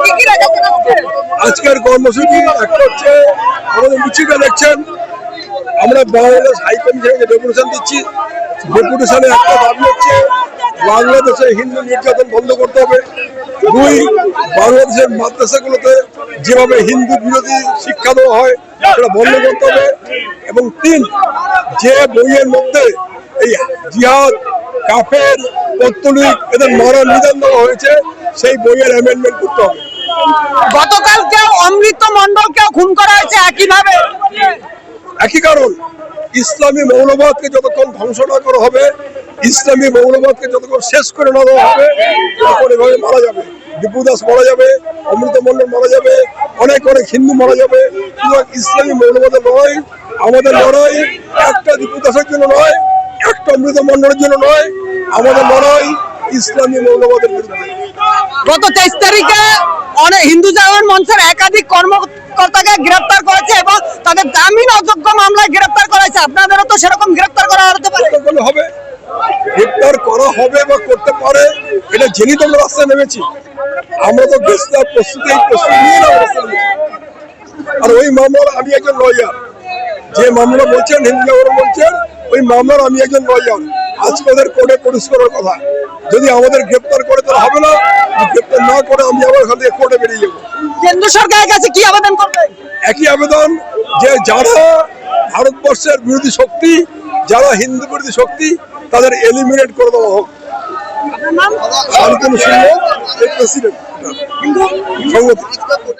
কি কি রেখেছেন আজকের কর্মসূচি একটা হচ্ছে আমাদের মিছিলটা দেখছেন, আমরা বাংলাদেশ হাইকমিশনকে ডেপুটেশন দিচ্ছি। ডেপুটেশনে একটা দাবি হচ্ছে বাংলাদেশে হিন্দু নির্যাতন বন্ধ করতে হবে। দুই, বাংলাদেশের মাদ্রাসাগুলোতে যেভাবে হিন্দু বিরোধী শিক্ষা দেওয়া হয় সেটা বন্ধ করতে হবে। এবং তিন, যে বইয়ের মধ্যে এই জিহাদ, কাফের, পত্তলিক এদের মারার নিদান দেওয়া হয়েছে সেই বইয়ের অ্যামেন্ডমেন্ট করতে হবে। গতকালকে অমৃত মণ্ডলকে খুন করা হয়েছে একইভাবে, একই কারণ, ইসলামী মৌলবাদকে যতক্ষণ ধ্বংস না করা হবে, ইসলামী মৌলবাদকে যতক্ষণ শেষ করে না দেওয়া হবে, তখন এভাবে মারা যাবে। দীপু দাস মারা যাবে, অমৃত মণ্ডল মারা যাবে, অনেক অনেক হিন্দু মারা যাবে। ইসলামী মৌলবাদের লড়াই, আমাদের লড়াই একটা দীপু দাসের জন্য নয়, একটা অমৃত মণ্ডলের জন্য নয়, আমাদের লড়াই ইসলামী মৌলবাদের বিরুদ্ধে। গত 23 তারিখে অনেক হিন্দু জাগরণ মঞ্চের একাধিক কর্মকর্তাকে গ্রেফতার করেছে এবং তাদের জামিন অযোগ্য মামলায় গ্রেফতার করা হয়েছে। আপনাদেরও তো সেরকম গ্রেফতার করা হতে পারে। হবে, গ্রেফতার করা হবে বা করতে পারে, এটা জেনে তো আমরা রাস্তায় নেমেছি। আমরা তো দেশটা প্রস্তুতি নিয়ে না রাস্তায় নেমেছি। আর ওই মামলার আমি একজন লয়ার, যে মামলা বলছেন হিন্দু জাগরণ মঞ্চের, ওই মামলার আমি একজন লয়ার। আজকে ওদের কোর্টে প্রডিউস করার কথা। যদি আমাদের গ্রেফতার করে তাহলে হবে না, গ্রেফতার না করে আমি আবার এখান থেকে কোর্টে বেরিয়ে যাবো। কেন্দ্র সরকারের কাছে কি আবেদন করবে? একই আবেদন, যে যারা ভারতবর্ষের বিরোধী শক্তি, যারা হিন্দু বিরোধী শক্তি, তাদের এলিমিনেট করে দেওয়া হোক। শান্তনু সিংহ প্রেসিডেন্ট সংগঠন।